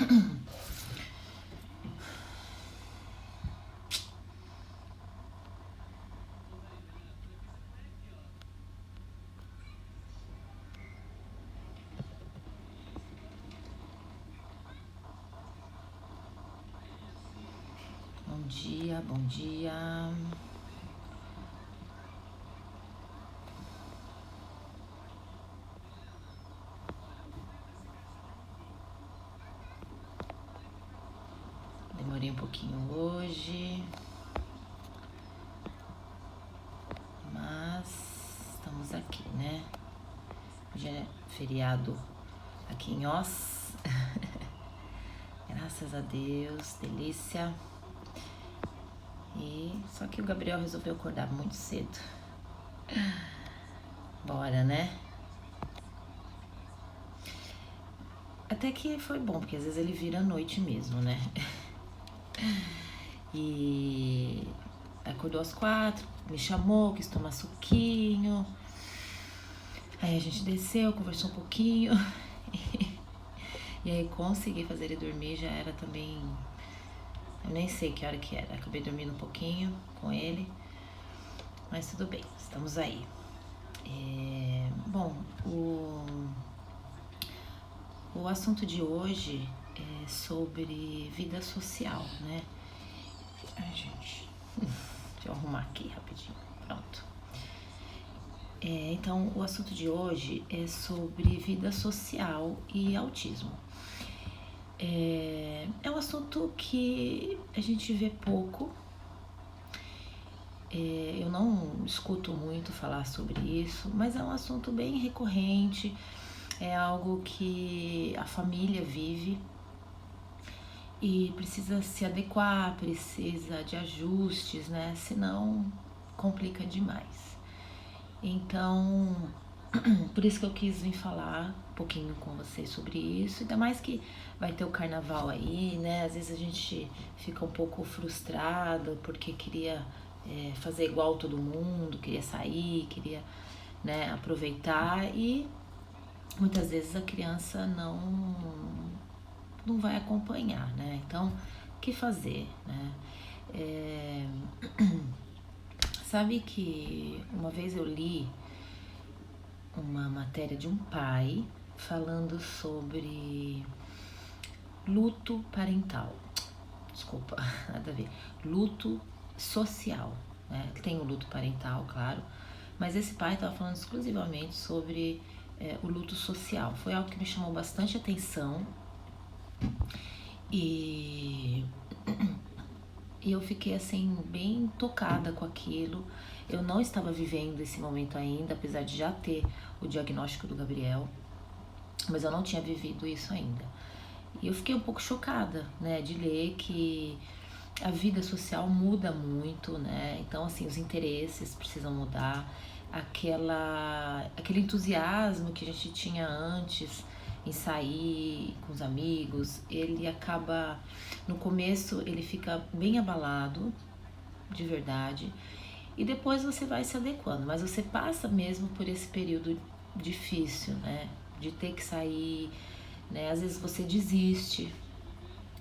Bom dia, bom dia. Demorei um pouquinho hoje, mas estamos aqui, né? Hoje é feriado aqui em Oz. Graças a Deus, delícia. E só que o Gabriel resolveu acordar muito cedo. Bora, né? Até que foi bom, porque às vezes ele vira à noite mesmo, né? E acordou às 4, me chamou, quis tomar suquinho. Aí a gente desceu, conversou um pouquinho. E aí consegui fazer ele dormir, já era também... Eu nem sei que hora que era, acabei dormindo um pouquinho com ele. Mas tudo bem, estamos aí. Bom, o assunto de hoje é sobre vida social, né? Ai, gente, deixa eu arrumar aqui rapidinho, pronto. Então, o assunto de hoje é sobre vida social e autismo. É um assunto que a gente vê pouco. Eu não escuto muito falar sobre isso, mas é um assunto bem recorrente, é algo que a família vive e precisa se adequar, precisa de ajustes, né? Senão complica demais. Então, por isso que eu quis vir falar um pouquinho com vocês sobre isso, ainda mais que vai ter o carnaval aí, né? Às vezes a gente fica um pouco frustrado porque queria fazer igual todo mundo, queria sair, queria, né, aproveitar, e muitas vezes a criança não vai acompanhar, né? Então, o que fazer, né? Sabe que uma vez eu li uma matéria de um pai falando sobre luto parental. Desculpa, nada a ver. Luto social, né? Tem o luto parental, claro, mas esse pai estava falando exclusivamente sobre o luto social. Foi algo que me chamou bastante atenção e eu fiquei assim bem tocada com aquilo. Eu não estava vivendo esse momento ainda, apesar de já ter o diagnóstico do Gabriel, mas eu não tinha vivido isso ainda. E eu fiquei um pouco chocada, né, de ler que a vida social muda muito, né? Então, assim, os interesses precisam mudar, aquele entusiasmo que a gente tinha antes em sair com os amigos, ele acaba, no começo ele fica bem abalado, de verdade, e depois você vai se adequando, mas você passa mesmo por esse período difícil, né? De ter que sair, né? Às vezes você desiste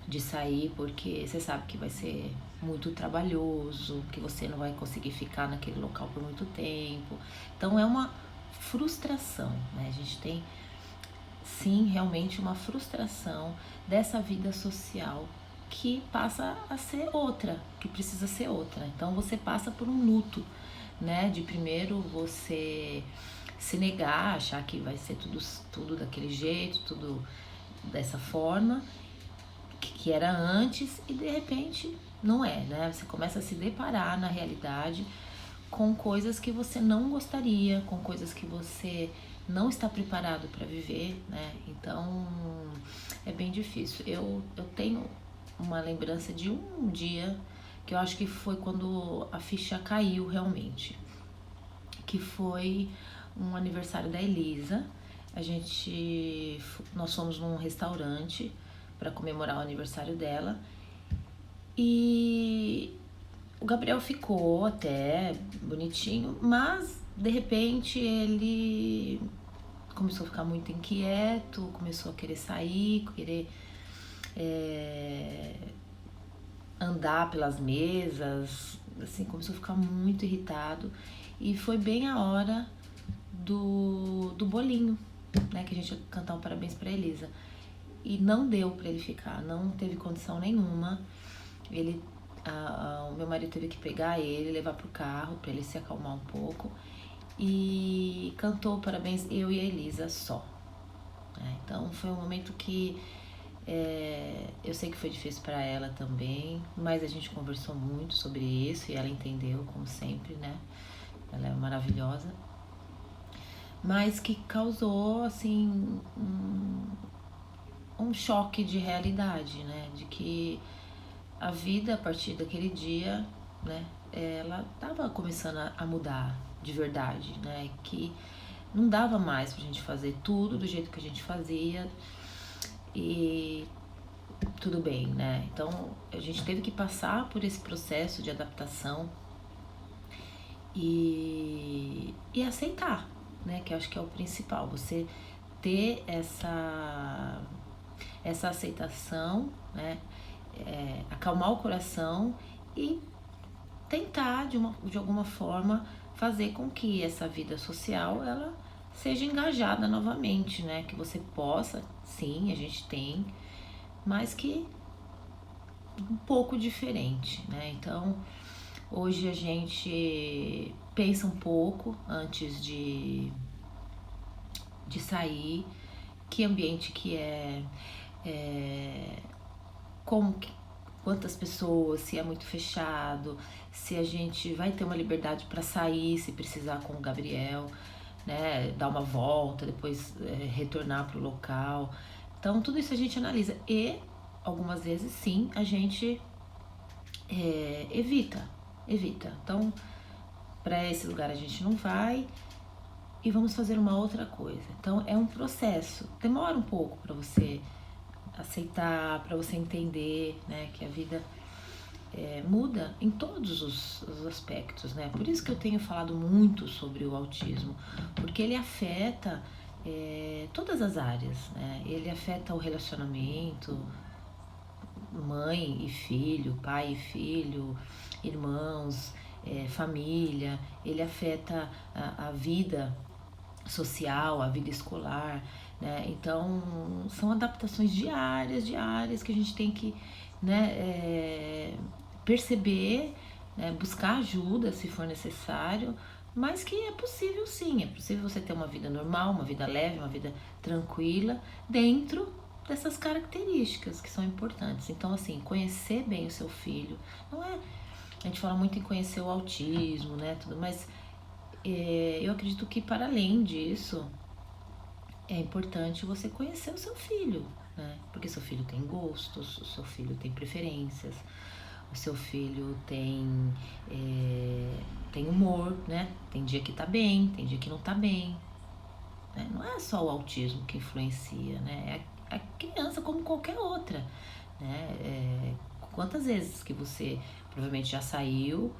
de sair porque você sabe que vai ser muito trabalhoso, que você não vai conseguir ficar naquele local por muito tempo. Então é uma frustração, né? A gente tem sim realmente uma frustração dessa vida social que passa a ser outra, que precisa ser outra. Então você passa por um luto, né? De primeiro você se negar, achar que vai ser tudo daquele jeito, tudo dessa forma, que era antes, e de repente não é, né? Você começa a se deparar na realidade com coisas que você não gostaria, com coisas que você não está preparado para viver, né? Então é bem difícil. Eu tenho uma lembrança de um dia que eu acho que foi quando a ficha caiu realmente, que foi um aniversário da Elisa. Nós fomos num restaurante para comemorar o aniversário dela e o Gabriel ficou até bonitinho, mas de repente ele começou a ficar muito inquieto, começou a querer sair, andar pelas mesas, assim, começou a ficar muito irritado. E foi bem a hora do bolinho, né, que a gente ia cantar um parabéns pra Elisa. E não deu pra ele ficar, não teve condição nenhuma. O meu marido teve que pegar ele, levar pro carro pra ele se acalmar um pouco. E cantou parabéns eu e a Elisa só. Então foi um momento que eu sei que foi difícil para ela também, mas a gente conversou muito sobre isso e ela entendeu, como sempre, né? Ela é maravilhosa. Mas que causou, assim, um choque de realidade, né? De que a vida, a partir daquele dia, né? Ela estava começando a mudar de verdade, né? Que não dava mais pra gente fazer tudo do jeito que a gente fazia e tudo bem, né? Então a gente teve que passar por esse processo de adaptação e aceitar, né? Que eu acho que é o principal, você ter essa aceitação, né? Acalmar o coração e tentar de alguma forma fazer com que essa vida social ela seja engajada novamente, né? Que você possa, sim, a gente tem, mas que um pouco diferente, né? Então, hoje a gente pensa um pouco antes de sair, que ambiente que como quantas pessoas, se é muito fechado, se a gente vai ter uma liberdade para sair, se precisar com o Gabriel, né, dar uma volta, depois retornar para o local. Então tudo isso a gente analisa e algumas vezes sim a gente evita. Então para esse lugar a gente não vai e vamos fazer uma outra coisa. Então é um processo, demora um pouco para você aceitar, para você entender, né, que a vida muda em todos os aspectos, né? Por isso que eu tenho falado muito sobre o autismo, porque ele afeta todas as áreas, né? Ele afeta o relacionamento, mãe e filho, pai e filho, irmãos, família, ele afeta a vida social, a vida escolar, né? Então são adaptações diárias que a gente tem que, né, perceber, né, buscar ajuda se for necessário, mas que é possível sim, é possível você ter uma vida normal, uma vida leve, uma vida tranquila, dentro dessas características que são importantes. Então, assim, conhecer bem o seu filho, não é. A gente fala muito em conhecer o autismo, né? Tudo, mas eu acredito que para além disso é importante você conhecer o seu filho, né? Porque seu filho tem gostos, o seu filho tem preferências, o seu filho tem humor, né? Tem dia que tá bem, tem dia que não tá bem, né? Não é só o autismo que influencia, né? É a criança como qualquer outra, né? Quantas vezes que você provavelmente já saiu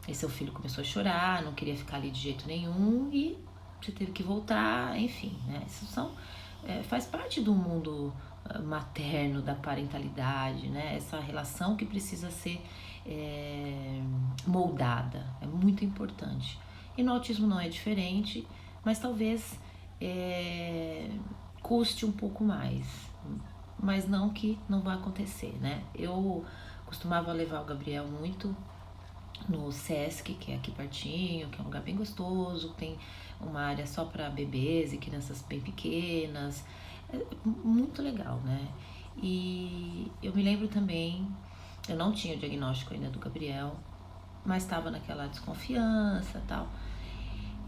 e seu filho começou a chorar, não queria ficar ali de jeito nenhum e você teve que voltar, enfim, né? Isso faz parte do mundo materno, da parentalidade, né? Essa relação que precisa ser moldada, é muito importante. E no autismo não é diferente, mas talvez custe um pouco mais, mas não que não vai acontecer, né? Eu costumava levar o Gabriel muito no Sesc, que é aqui pertinho, que é um lugar bem gostoso, tem uma área só para bebês e crianças bem pequenas, é muito legal, né? E eu me lembro também, eu não tinha o diagnóstico ainda do Gabriel, mas estava naquela desconfiança e tal.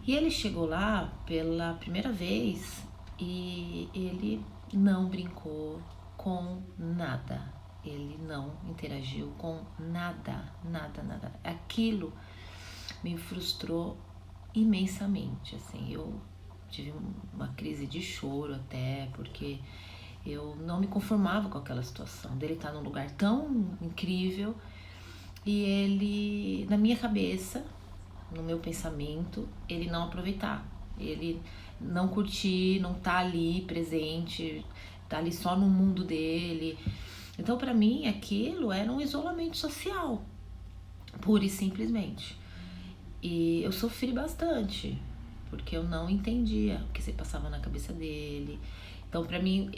E ele chegou lá pela primeira vez e ele não brincou com nada. Ele não interagiu com nada. Aquilo me frustrou imensamente, assim, eu tive uma crise de choro até, porque eu não me conformava com aquela situação dele estar num lugar tão incrível e ele, na minha cabeça, no meu pensamento, ele não aproveitar, ele não curtir, não tá ali presente, tá ali só no mundo dele. Então, para mim, aquilo era um isolamento social, pura e simplesmente. E eu sofri bastante, porque eu não entendia o que se passava na cabeça dele. Então, para mim,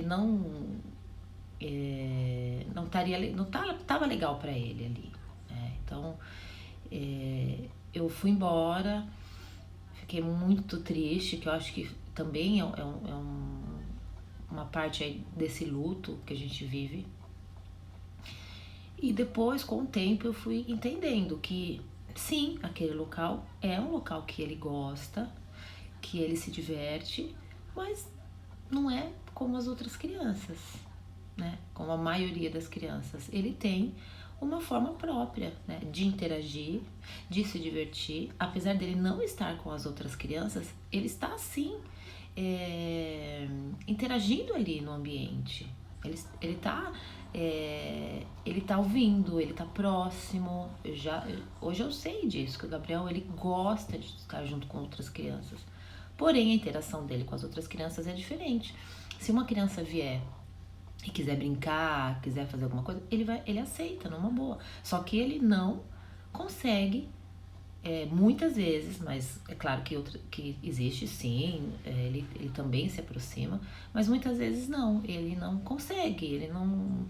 não estaria, não tava legal para ele ali, né? Então, eu fui embora, fiquei muito triste, que eu acho que também uma parte aí desse luto que a gente vive. E depois, com o tempo, eu fui entendendo que sim, aquele local é um local que ele gosta, que ele se diverte, mas não é como as outras crianças, né? Como a maioria das crianças. Ele tem uma forma própria, né, de interagir, de se divertir. Apesar dele não estar com as outras crianças, ele está sim interagindo ali no ambiente. Ele tá ouvindo, ele tá próximo. Hoje eu sei disso, que o Gabriel ele gosta de estar junto com outras crianças. Porém, a interação dele com as outras crianças é diferente. Se uma criança vier e quiser brincar, quiser fazer alguma coisa, ele aceita numa boa. Só que ele não consegue, muitas vezes, mas é claro que existe sim, ele também se aproxima, mas muitas vezes não, ele não consegue, ele não,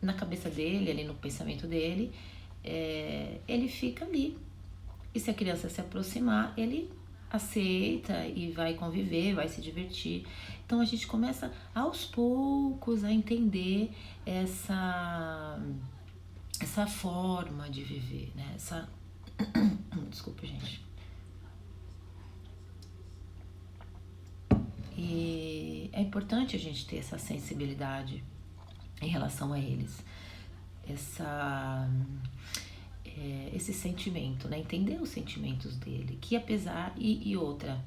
na cabeça dele, ali no pensamento dele, ele fica ali. E se a criança se aproximar, ele aceita e vai conviver, vai se divertir. Então a gente começa aos poucos a entender essa forma de viver, né? Desculpa, gente. E é importante a gente ter essa sensibilidade em relação a eles, esse sentimento, né? Entender os sentimentos dele, que apesar e outra,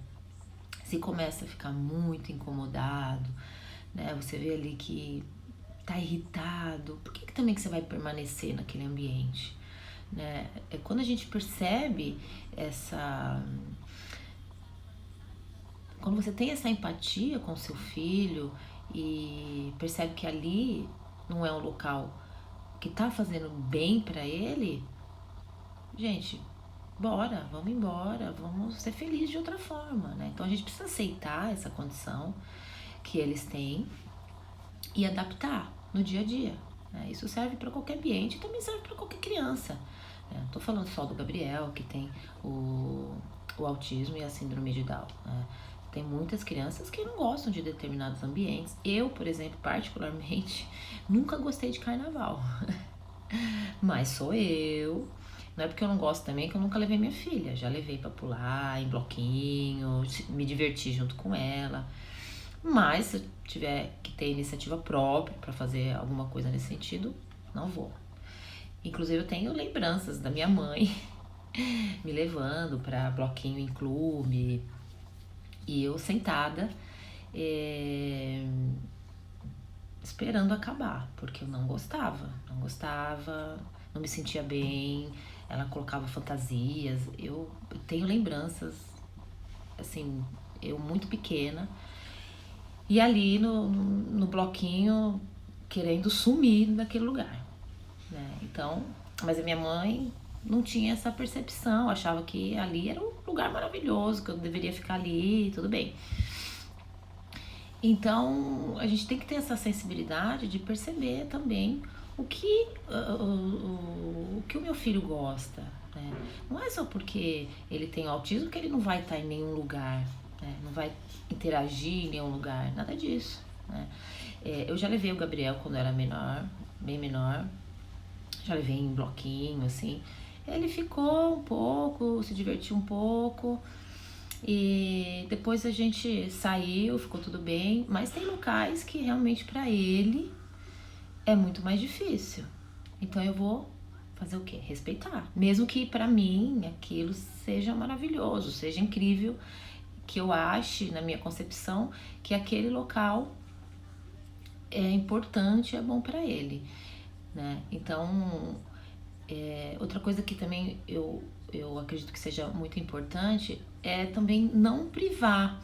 se começa a ficar muito incomodado, né? Você vê ali que tá irritado, por que também que você vai permanecer naquele ambiente, né? É quando a gente percebe quando você tem essa empatia com seu filho e percebe que ali não é um local que tá fazendo bem para ele, gente, bora, vamos embora, vamos ser felizes de outra forma, né? Então a gente precisa aceitar essa condição que eles têm e adaptar no dia a dia, né? Isso serve para qualquer ambiente e também serve para qualquer criança, né? Não tô falando só do Gabriel, que tem o autismo e a síndrome de Down, né? Tem muitas crianças que não gostam de determinados ambientes. Eu, por exemplo, particularmente, nunca gostei de carnaval. Mas sou eu. Não é porque eu não gosto também que eu nunca levei minha filha. Já levei pra pular em bloquinho, me diverti junto com ela. Mas se eu tiver que ter iniciativa própria pra fazer alguma coisa nesse sentido, não vou. Inclusive eu tenho lembranças da minha mãe me levando pra bloquinho em clube. E eu sentada, esperando acabar, porque eu não gostava, não me sentia bem, ela colocava fantasias, eu tenho lembranças, assim, eu muito pequena, e ali no bloquinho, querendo sumir daquele lugar, né? Então, mas a minha mãe não tinha essa percepção, achava que ali era um lugar maravilhoso, que eu deveria ficar ali, tudo bem. Então, a gente tem que ter essa sensibilidade de perceber também o que o meu filho gosta, né? Não é só porque ele tem autismo que ele não vai estar em nenhum lugar, né? Não vai interagir em nenhum lugar, nada disso, né? Eu já levei o Gabriel quando era menor, bem menor, já levei em bloquinho, assim. Ele ficou um pouco, se divertiu um pouco, e depois a gente saiu, ficou tudo bem, mas tem locais que realmente para ele é muito mais difícil. Então eu vou fazer o quê? Respeitar. Mesmo que para mim aquilo seja maravilhoso, seja incrível, que eu ache, na minha concepção, que aquele local é importante, é bom para ele, né? Então, outra coisa que também eu acredito que seja muito importante é também não privar.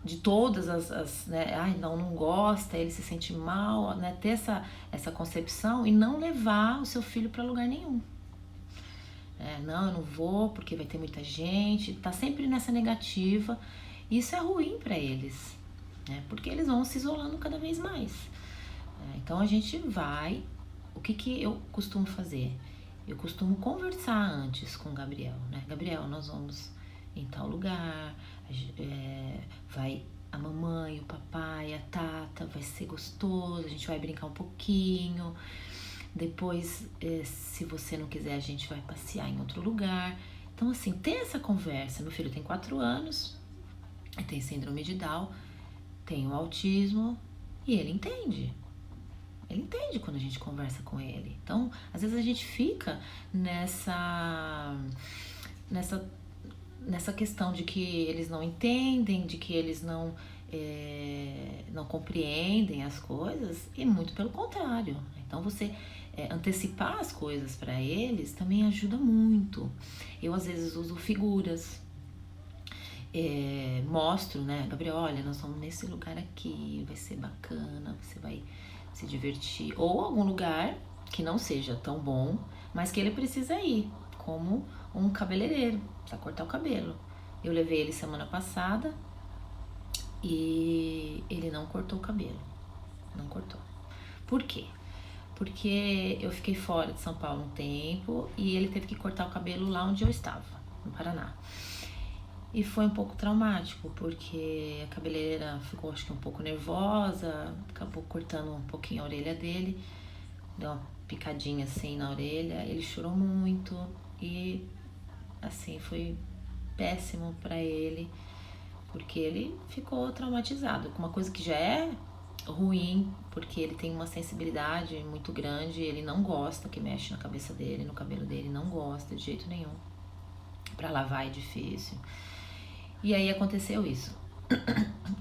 de todas as né, ai, não gosta, ele se sente mal, né, ter essa concepção e não levar o seu filho para lugar nenhum. Não, eu não vou porque vai ter muita gente, tá sempre nessa negativa. Isso é ruim para eles, né, porque eles vão se isolando cada vez mais. Então a gente vai, o que eu costumo fazer? Eu costumo conversar antes com o Gabriel, né? Gabriel, nós vamos em tal lugar, vai a mamãe, o papai, a Tata, vai ser gostoso, a gente vai brincar um pouquinho. Depois, se você não quiser, a gente vai passear em outro lugar. Então, assim, ter essa conversa. Meu filho tem 4 anos, tem síndrome de Down, tem o autismo e ele entende. Ele entende quando a gente conversa com ele. Então, às vezes a gente fica nessa questão de que eles não entendem, de que eles não compreendem as coisas, e muito pelo contrário. Então, você antecipar as coisas para eles também ajuda muito. Eu, às vezes, uso figuras. Mostro, né, Gabriel, olha, nós vamos nesse lugar aqui, vai ser bacana, você vai se divertir, ou algum lugar que não seja tão bom, mas que ele precisa ir, como um cabeleireiro, precisa cortar o cabelo. Eu levei ele semana passada e ele não cortou o cabelo, não cortou. Por quê? Porque eu fiquei fora de São Paulo um tempo e ele teve que cortar o cabelo lá onde eu estava, no Paraná. E foi um pouco traumático, porque a cabeleireira ficou, acho que um pouco nervosa, acabou cortando um pouquinho a orelha dele, deu uma picadinha assim na orelha, ele chorou muito e, assim, foi péssimo pra ele, porque ele ficou traumatizado, com uma coisa que já é ruim, porque ele tem uma sensibilidade muito grande, ele não gosta que mexe na cabeça dele, no cabelo dele, não gosta de jeito nenhum. Pra lavar é difícil. E aí aconteceu isso.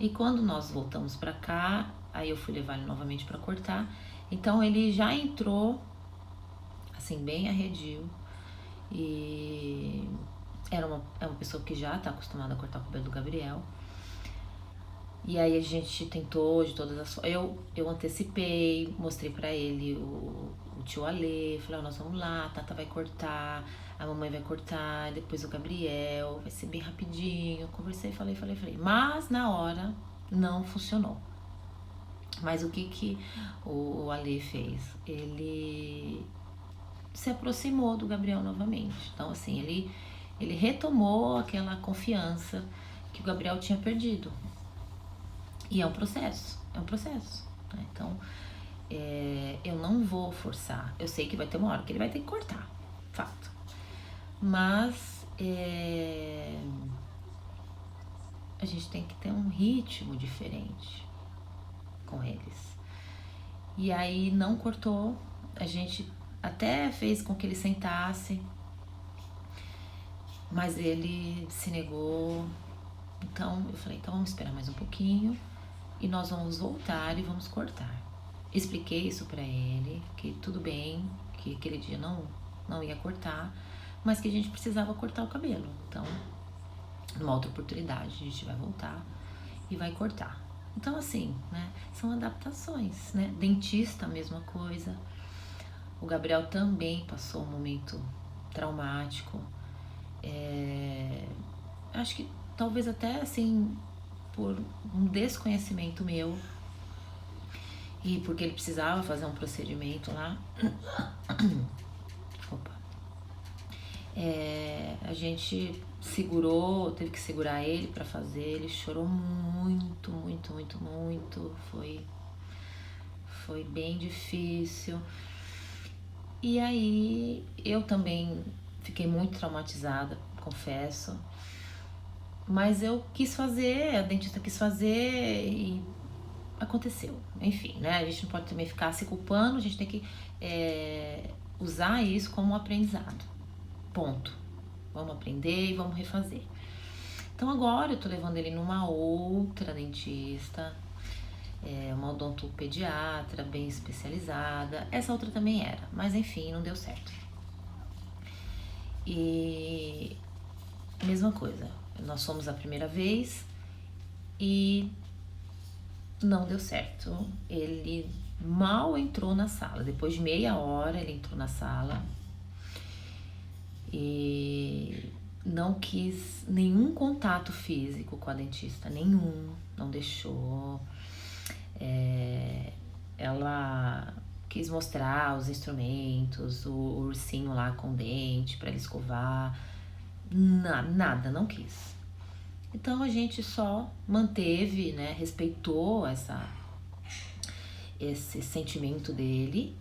E quando nós voltamos pra cá, aí eu fui levar ele novamente pra cortar. Então ele já entrou, assim, bem arredio. E é uma pessoa que já tá acostumada a cortar o cabelo do Gabriel. E aí a gente tentou de todas as formas. Eu antecipei, mostrei pra ele o tio Alê, falei, nós vamos lá, a Tata vai cortar, a mamãe vai cortar, depois o Gabriel, vai ser bem rapidinho. Conversei, falei. Mas na hora não funcionou. Mas o que o Alê fez? Ele se aproximou do Gabriel novamente. Então, assim, ele retomou aquela confiança que o Gabriel tinha perdido. E é um processo. Né? Então, eu não vou forçar. Eu sei que vai ter uma hora que ele vai ter que cortar, fato. Mas a gente tem que ter um ritmo diferente com eles. E aí não cortou, a gente até fez com que ele sentasse, mas ele se negou. Então eu falei, então vamos esperar mais um pouquinho e nós vamos voltar e vamos cortar. Expliquei isso pra ele, que tudo bem, que aquele dia não ia cortar, mas que a gente precisava cortar o cabelo. Então, numa outra oportunidade, a gente vai voltar e vai cortar. Então, assim, né, são adaptações, né? Dentista, a mesma coisa. O Gabriel também passou um momento traumático. Acho que talvez até, assim, por um desconhecimento meu, e porque ele precisava fazer um procedimento lá. Opa. A gente segurou, teve que segurar ele pra fazer, ele chorou muito. Foi bem difícil. E aí eu também fiquei muito traumatizada, confesso. Mas eu quis fazer, a dentista quis fazer e aconteceu. Enfim, né? A gente não pode também ficar se culpando, a gente tem que usar isso como um aprendizado. Ponto. Vamos aprender e vamos refazer. Então agora eu tô levando ele numa outra dentista, uma odontopediatra bem especializada. Essa outra também era, mas enfim, não deu certo. E mesma coisa, nós fomos a primeira vez e não deu certo. Ele mal entrou na sala. Depois de meia hora ele entrou na sala e não quis nenhum contato físico com a dentista, nenhum, não deixou. Ela quis mostrar os instrumentos, o ursinho lá com dente para ele escovar, nada, não quis. Então a gente só manteve, né, respeitou esse sentimento dele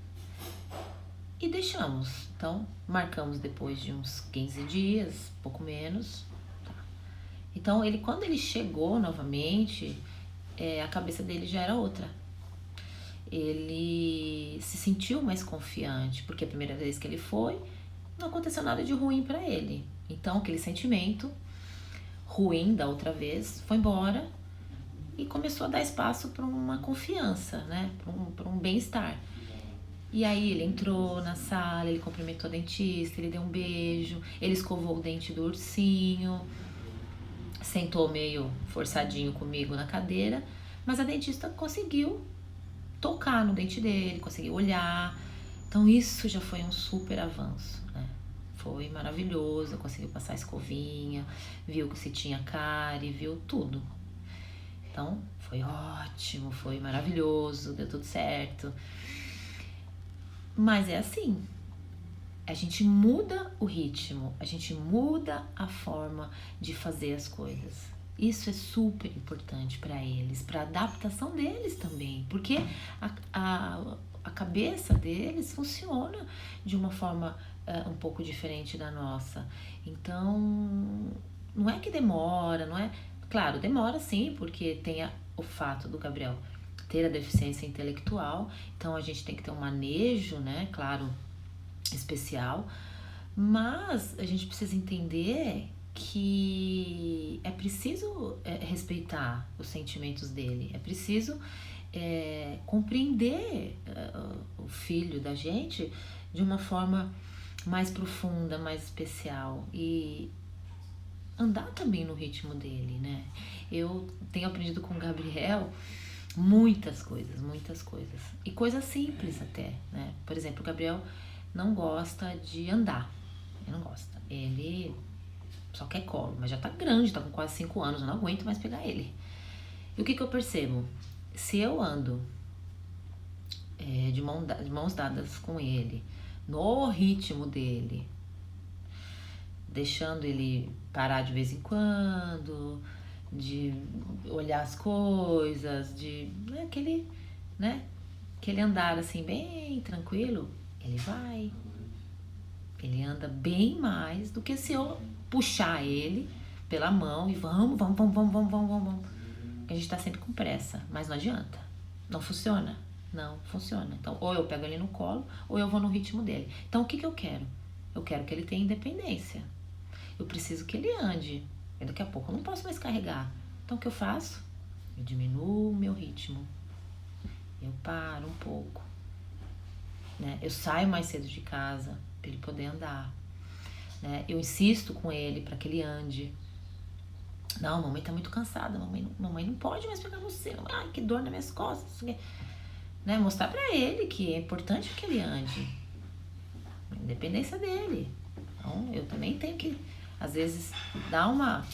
e deixamos. Então marcamos depois de uns 15 dias, pouco menos. Então quando ele chegou novamente, a cabeça dele já era outra. Ele se sentiu mais confiante, porque a primeira vez que ele foi, não aconteceu nada de ruim para ele. Então aquele sentimento ruim da outra vez foi embora e começou a dar espaço para uma confiança, né? Para um bem-estar. E aí ele entrou na sala, ele cumprimentou a dentista, ele deu um beijo, ele escovou o dente do ursinho, sentou meio forçadinho comigo na cadeira, mas a dentista conseguiu tocar no dente dele, conseguiu olhar. Então isso já foi um super avanço, né? Foi maravilhoso, conseguiu passar a escovinha, viu se tinha cárie, viu tudo. Então foi ótimo, foi maravilhoso, deu tudo certo. Mas é assim, a gente muda o ritmo, a gente muda a forma de fazer as coisas. Isso é super importante para eles, para a adaptação deles também, porque a cabeça deles funciona de uma forma um pouco diferente da nossa. Então, não é que demora, não é... Claro, demora sim, porque tem o fato do Gabriel ter a deficiência intelectual, então a gente tem que ter um manejo, né, claro, especial, mas a gente precisa entender que é preciso respeitar os sentimentos dele, é preciso compreender o filho da gente de uma forma mais profunda, mais especial e andar também no ritmo dele, né? Eu tenho aprendido com o Gabriel muitas coisas e coisas simples até, né? Por exemplo, o Gabriel não gosta de andar, ele não gosta, ele só quer colo, mas já tá grande, tá com quase 5 anos, eu não aguento mais pegar ele. E o que eu percebo? Se eu ando de mãos dadas com ele, no ritmo dele, deixando ele parar de vez em quando, de olhar as coisas, de aquele andar assim bem tranquilo, ele anda bem mais do que se eu puxar ele pela mão e vamos. A gente tá sempre com pressa, mas não adianta, não funciona. Então ou eu pego ele no colo ou eu vou no ritmo dele. Então o que eu quero? Eu quero que ele tenha independência. Eu preciso que ele ande. E daqui a pouco eu não posso mais carregar. Então o que eu faço? Eu diminuo o meu ritmo. Eu paro um pouco, né? Eu saio mais cedo de casa para ele poder andar, né? Eu insisto com ele para que ele ande. Não, mamãe tá muito cansada, mamãe não pode mais pegar você. Ai, que dor nas minhas costas, né? Mostrar para ele que é importante que ele ande, a independência dele. Então eu também tenho que às vezes dar uma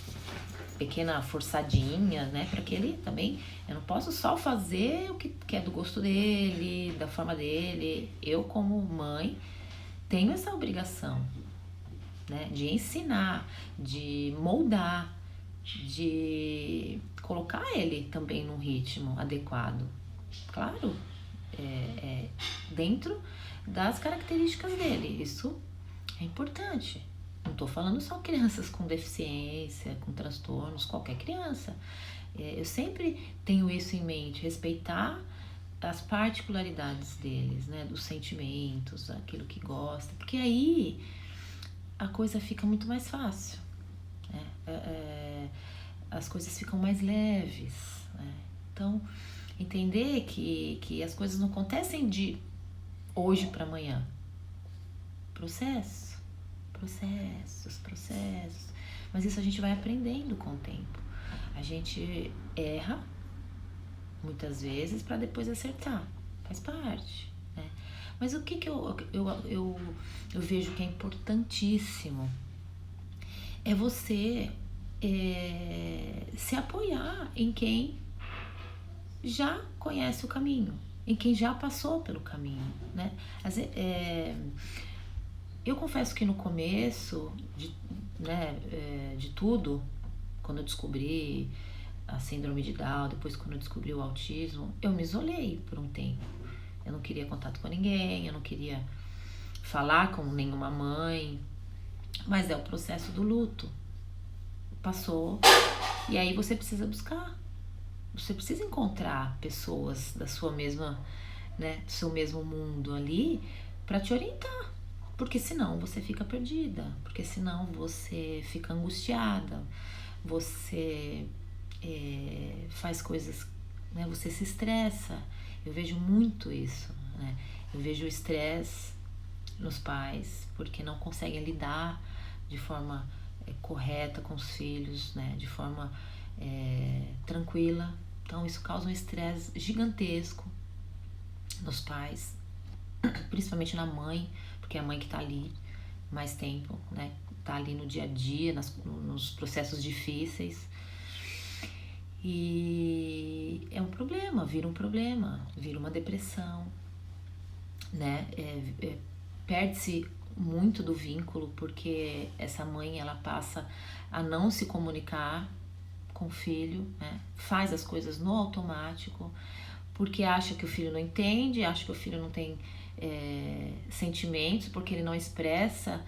pequena forçadinha, né, para que ele também, eu não posso só fazer o que é do gosto dele, da forma dele. Eu como mãe tenho essa obrigação, né, de ensinar, de moldar, de colocar ele também num ritmo adequado, claro, dentro das características dele. Isso é importante. Não estou falando só crianças com deficiência, com transtornos, qualquer criança. Eu sempre tenho isso em mente, respeitar as particularidades deles, né, dos sentimentos, aquilo que gosta, porque aí a coisa fica muito mais fácil, né? As coisas ficam mais leves, né? Então, entender que as coisas não acontecem de hoje para amanhã. Processos. Mas isso a gente vai aprendendo com o tempo. A gente erra muitas vezes para depois acertar. Faz parte, né? Mas o que eu vejo que é importantíssimo é você se apoiar em quem já conhece o caminho, em quem já passou pelo caminho, né? Eu confesso que no começo de tudo, quando eu descobri a síndrome de Down, depois quando eu descobri o autismo, eu me isolei por um tempo. Eu não queria contato com ninguém, eu não queria falar com nenhuma mãe, mas é o processo do luto. Passou, e aí você precisa buscar. Você precisa encontrar pessoas da sua mesma, né, do seu mesmo mundo ali para te orientar. Porque senão você fica perdida, porque senão você fica angustiada, você faz coisas, né, você se estressa. Eu vejo muito isso, né? Eu vejo o estresse nos pais porque não conseguem lidar de forma correta com os filhos, né? De forma tranquila. Então isso causa um estresse gigantesco nos pais, principalmente na mãe, porque é a mãe que tá ali mais tempo, né? Tá ali no dia a dia, nos processos difíceis. E é um problema, vira uma depressão, né? Perde-se muito do vínculo porque essa mãe ela passa a não se comunicar com o filho, né? Faz as coisas no automático porque acha que o filho não entende, acha que o filho não tem sentimentos, porque ele não expressa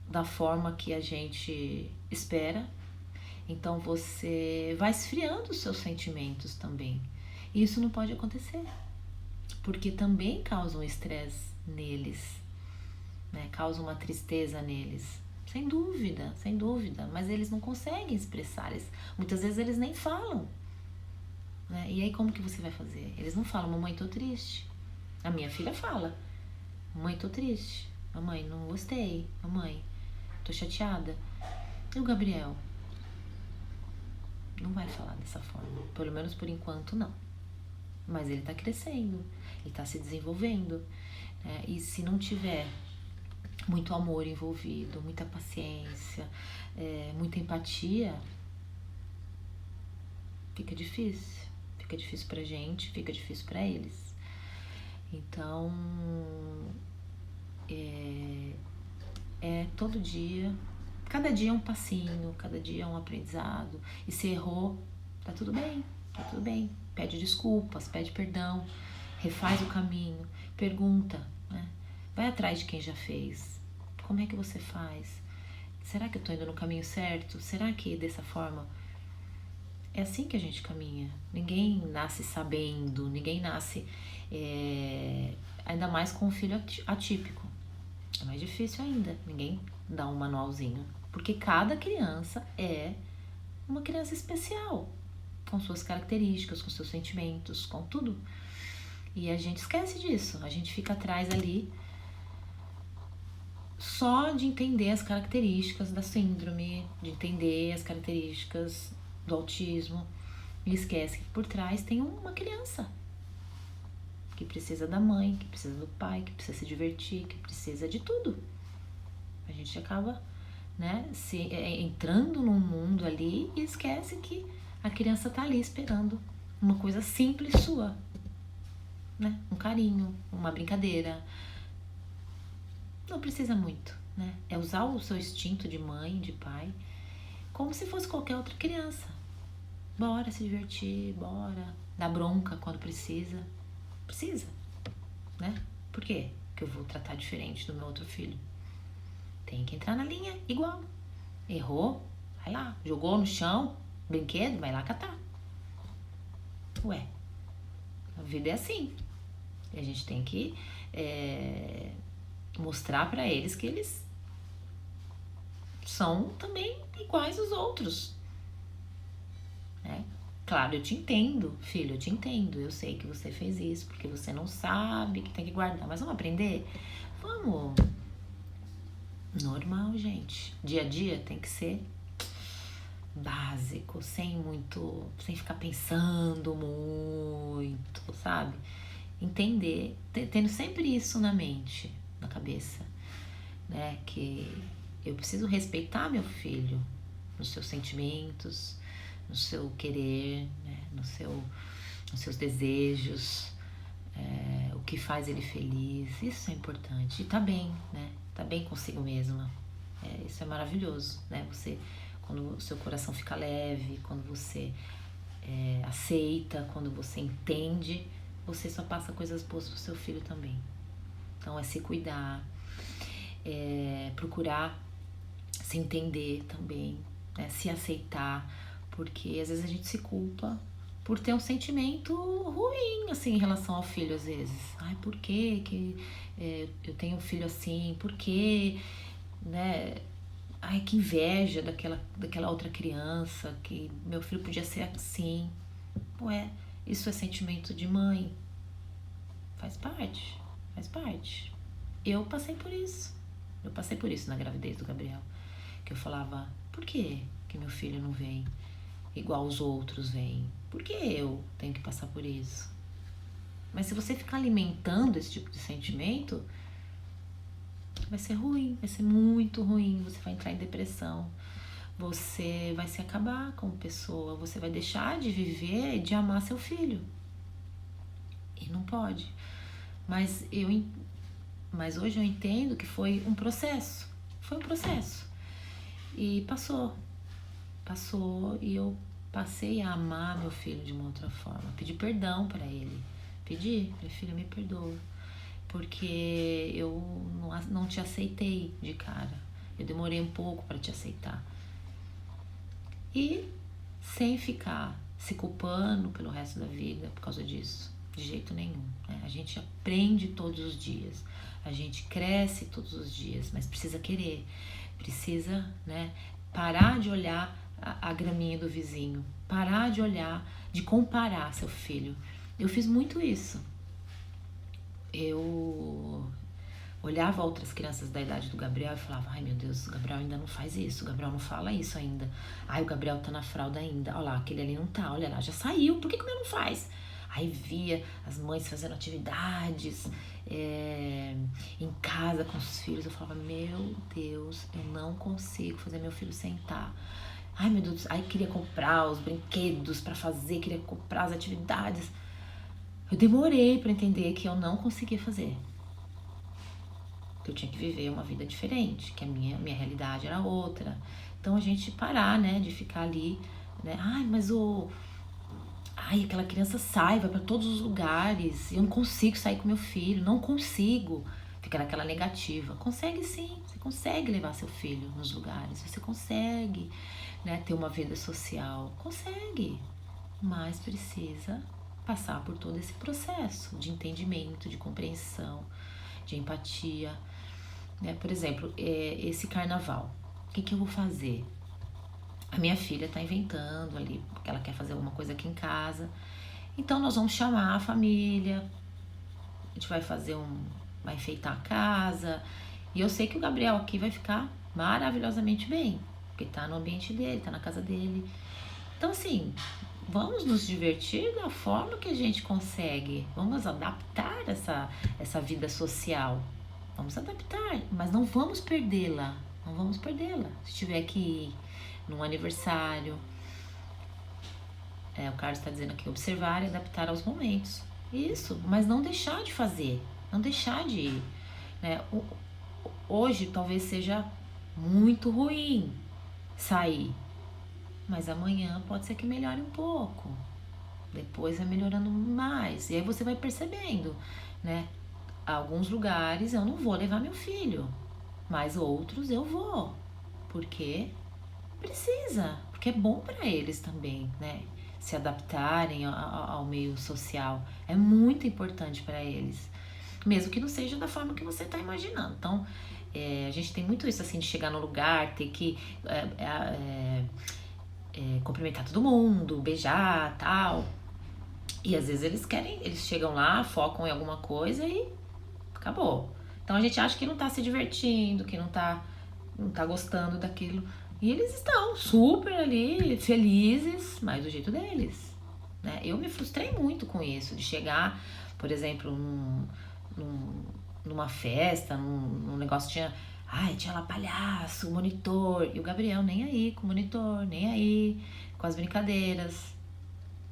da forma que a gente espera. Então você vai esfriando os seus sentimentos também. E isso não pode acontecer, porque também causa um estresse neles, né? Causa uma tristeza neles. Sem dúvida, sem dúvida. Mas eles não conseguem expressar. Muitas vezes eles nem falam, né? E aí como que você vai fazer? Eles não falam, mamãe, tô triste. A minha filha fala, mamãe, tô triste. Mamãe, não gostei. Mamãe, tô chateada. E o Gabriel? Não vai falar dessa forma, pelo menos por enquanto não. Mas ele tá crescendo, ele tá se desenvolvendo, né? E se não tiver muito amor envolvido, muita paciência, muita empatia, fica difícil. Fica difícil pra gente, fica difícil pra eles. Então, todo dia, cada dia é um passinho, cada dia é um aprendizado. E se errou, tá tudo bem, tá tudo bem. Pede desculpas, pede perdão, refaz o caminho, pergunta, né? Vai atrás de quem já fez. Como é que você faz? Será que eu tô indo no caminho certo? Será que dessa forma? É assim que a gente caminha. Ninguém nasce sabendo, ninguém nasce ainda mais com um filho atípico. É mais difícil ainda, ninguém dá um manualzinho. Porque cada criança é uma criança especial, com suas características, com seus sentimentos, com tudo. E a gente esquece disso, a gente fica atrás ali só de entender as características da síndrome, de entender as características do autismo, e esquece que por trás tem uma criança que precisa da mãe, que precisa do pai, que precisa se divertir, que precisa de tudo. A gente acaba, né, entrando num mundo ali e esquece que a criança tá ali esperando uma coisa simples sua, né? Um carinho, uma brincadeira. Não precisa muito, né? É usar o seu instinto de mãe, de pai, como se fosse qualquer outra criança. Bora se divertir, bora dar bronca quando precisa. Precisa, né? Por quê? Que eu vou tratar diferente do meu outro filho. Tem que entrar na linha igual. Errou, vai lá. Jogou no chão, brinquedo, vai lá catar. Ué, a vida é assim. E a gente tem que mostrar pra eles que eles são também iguais aos outros, né? Claro, eu te entendo, filho, eu te entendo. Eu sei que você fez isso porque você não sabe que tem que guardar. Mas vamos aprender? Vamos. Normal, gente. Dia a dia tem que ser básico, sem ficar pensando muito, sabe? Entender, tendo sempre isso na mente, na cabeça, né? Que eu preciso respeitar meu filho nos seus sentimentos, no seu querer, né? Nos seus desejos, o que faz ele feliz. Isso é importante. E tá bem, né? Tá bem consigo mesma. Isso é maravilhoso, né? Quando o seu coração fica leve, quando você aceita, quando você entende, você só passa coisas boas pro seu filho também. Então é se cuidar, procurar se entender também, né? Se aceitar, porque às vezes a gente se culpa por ter um sentimento ruim, assim, em relação ao filho, às vezes. Ai, por que eu tenho um filho assim? Por que, né? Ai, que inveja daquela outra criança, que meu filho podia ser assim. Ué, isso é sentimento de mãe. Faz parte, faz parte. Eu passei por isso. Eu passei por isso na gravidez do Gabriel. Que eu falava, por que meu filho não vem igual os outros vêm? Por que eu tenho que passar por isso? Mas se você ficar alimentando esse tipo de sentimento, vai ser ruim, vai ser muito ruim. Você vai entrar em depressão, você vai se acabar como pessoa, você vai deixar de viver e de amar seu filho. E não pode. Mas hoje eu entendo que foi um processo. Foi um processo. E passou e eu passei a amar meu filho de uma outra forma. Pedi perdão para ele. Falei, filho, me perdoa. Porque eu não te aceitei de cara. Eu demorei um pouco para te aceitar. E sem ficar se culpando pelo resto da vida por causa disso. De jeito nenhum. Né? A gente aprende todos os dias. A gente cresce todos os dias. Mas precisa querer. Precisa, né, parar de olhar a graminha do vizinho. Parar de olhar, de comparar seu filho. Eu fiz muito isso. Eu olhava outras crianças da idade do Gabriel e falava, ai meu Deus, o Gabriel ainda não faz isso, o Gabriel não fala isso ainda. Ai, o Gabriel tá na fralda ainda. Olha lá, aquele ali não tá, olha lá, já saiu, por que o meu não faz? Aí via as mães fazendo atividades em casa com os filhos. Eu falava, meu Deus, eu não consigo fazer meu filho sentar. Ai, meu Deus, aí queria comprar os brinquedos pra fazer, queria comprar as atividades. Eu demorei pra entender que eu não conseguia fazer. Que eu tinha que viver uma vida diferente, que a minha realidade era outra. Então a gente parar, né, de ficar ali, né? Ai, mas aquela criança sai, vai pra todos os lugares, eu não consigo sair com meu filho, não consigo. Fica naquela negativa. Consegue sim, você consegue levar seu filho nos lugares, você consegue, né, ter uma vida social, consegue, mas precisa passar por todo esse processo de entendimento, de compreensão, de empatia, né? Por exemplo, esse carnaval, o que eu vou fazer? A minha filha tá inventando ali, porque ela quer fazer alguma coisa aqui em casa, então nós vamos chamar a família, a gente vai vai enfeitar a casa, e eu sei que o Gabriel aqui vai ficar maravilhosamente bem, porque tá no ambiente dele, tá na casa dele. Então assim, vamos nos divertir da forma que a gente consegue, vamos adaptar essa vida social, vamos adaptar, mas não vamos perdê-la, não vamos perdê-la. Se tiver que ir num aniversário, o Carlos está dizendo aqui, observar e adaptar aos momentos. Isso, mas não deixar de fazer, não deixar de ir, né? Hoje talvez seja muito ruim sair, mas amanhã pode ser que melhore um pouco, depois vai melhorando mais, e aí você vai percebendo, né? Alguns lugares eu não vou levar meu filho, mas outros eu vou, porque precisa, porque é bom para eles também, né? Se adaptarem ao meio social, é muito importante para eles, mesmo que não seja da forma que você está imaginando. Então, a gente tem muito isso assim de chegar no lugar, ter que cumprimentar todo mundo, beijar, tal. E às vezes eles chegam lá, focam em alguma coisa e acabou. Então a gente acha que não tá se divertindo, que não tá gostando daquilo, E eles estão super ali, felizes, mas do jeito deles, né? Eu me frustrei muito com isso, de chegar, por exemplo, numa festa, num negócio tinha... Ai, tinha lá palhaço, monitor. E o Gabriel nem aí com o monitor, nem aí com as brincadeiras.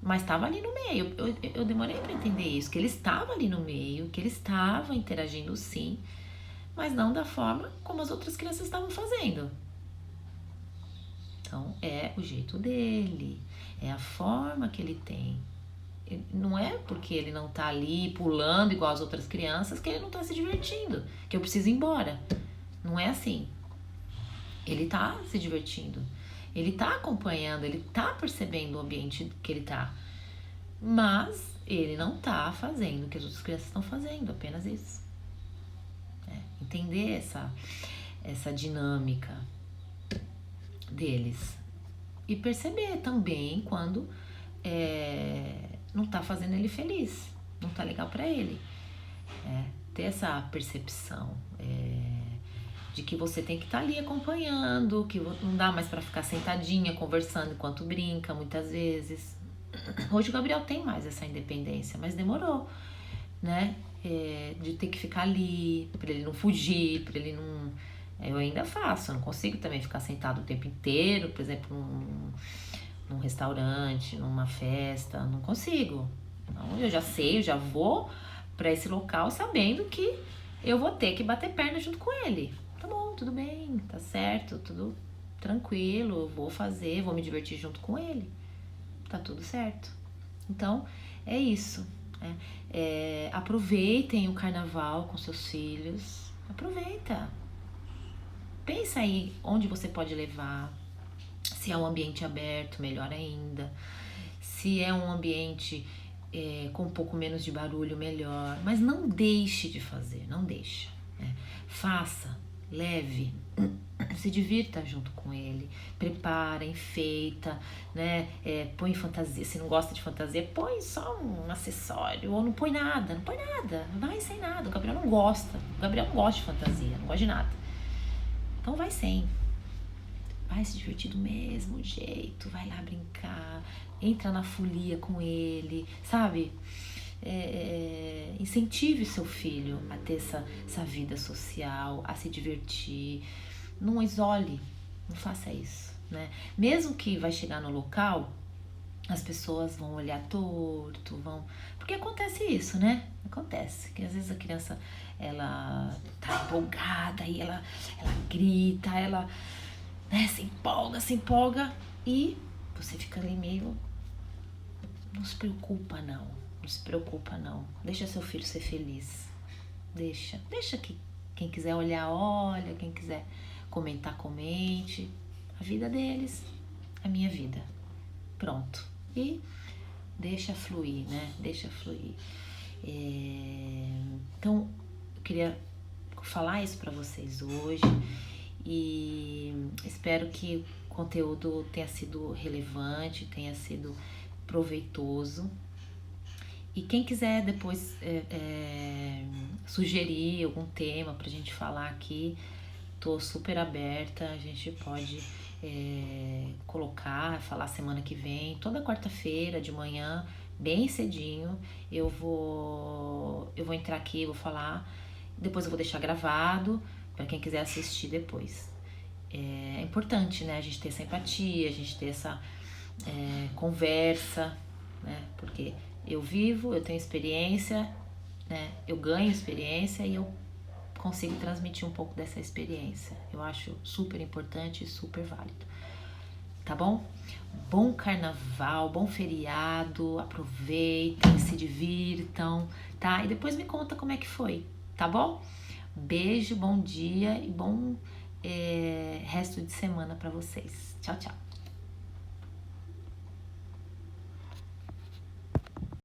Mas estava ali no meio. Eu demorei para entender isso, que ele estava ali no meio, que ele estava interagindo sim, mas não da forma como as outras crianças estavam fazendo. Então é o jeito dele, é a forma que ele tem. Não é porque ele não tá ali pulando igual as outras crianças que ele não tá se divertindo, que eu preciso ir embora. Não é assim. Ele tá se divertindo, ele tá acompanhando, ele tá percebendo o ambiente que ele tá. Mas ele não tá fazendo o que as outras crianças estão fazendo, apenas isso. Entender essa dinâmica deles. E perceber também quando não tá fazendo ele feliz, não tá legal para ele. Ter essa percepção de que você tem que estar ali acompanhando, que não dá mais para ficar sentadinha conversando enquanto brinca muitas vezes. Hoje o Gabriel tem mais essa independência, mas demorou, né? De ter que ficar ali, para ele não fugir, para ele não... Eu ainda faço, eu não consigo também ficar sentado o tempo inteiro, por exemplo, num restaurante, numa festa, não consigo. Então, eu já sei, eu já vou para esse local sabendo que eu vou ter que bater perna junto com ele. Tá bom, tudo bem, tá certo, tudo tranquilo, eu vou fazer, vou me divertir junto com ele. Tá tudo certo. Então, é isso. Aproveitem o carnaval com seus filhos. Aproveita. Pensa aí onde você pode levar. Se é um ambiente aberto, melhor ainda. Se é um ambiente com um pouco menos de barulho, melhor. Mas não deixe de fazer, não deixe. Faça, leve, se divirta junto com ele, prepara, enfeita, né? Põe fantasia, se não gosta de fantasia, põe só um acessório, ou não põe nada, vai sem nada. O Gabriel não gosta de fantasia, não gosta de nada. Então vai sem, vai se divertir do mesmo jeito, vai lá brincar, entra na folia com ele, sabe? Incentive seu filho a ter essa vida social, a se divertir. Não isole, não faça isso, né? Mesmo que vai chegar no local, as pessoas vão olhar torto, porque acontece isso, né? Acontece que às vezes a criança ela tá empolgada e ela grita, ela se empolga e você fica ali meio... Não se preocupa não, deixa seu filho ser feliz, deixa que quem quiser olhar, olha, quem quiser comentar, comente, a vida deles, a minha vida, pronto, e deixa fluir, né, então, eu queria falar isso para vocês hoje e espero que o conteúdo tenha sido relevante, tenha sido proveitoso. E quem quiser depois sugerir algum tema pra gente falar aqui, tô super aberta, a gente pode falar semana que vem, toda quarta-feira de manhã, bem cedinho, eu vou entrar aqui, vou falar, depois eu vou deixar gravado para quem quiser assistir depois. É importante, né, a gente ter essa empatia, a gente ter essa conversa, né, porque eu vivo, eu tenho experiência, né, eu ganho experiência e eu consigo transmitir um pouco dessa experiência. Eu acho super importante e super válido. Tá bom? Bom carnaval, bom feriado, aproveitem, se divirtam, tá? E depois me conta como é que foi, tá bom? Beijo, bom dia e bom resto de semana pra vocês. Tchau, tchau.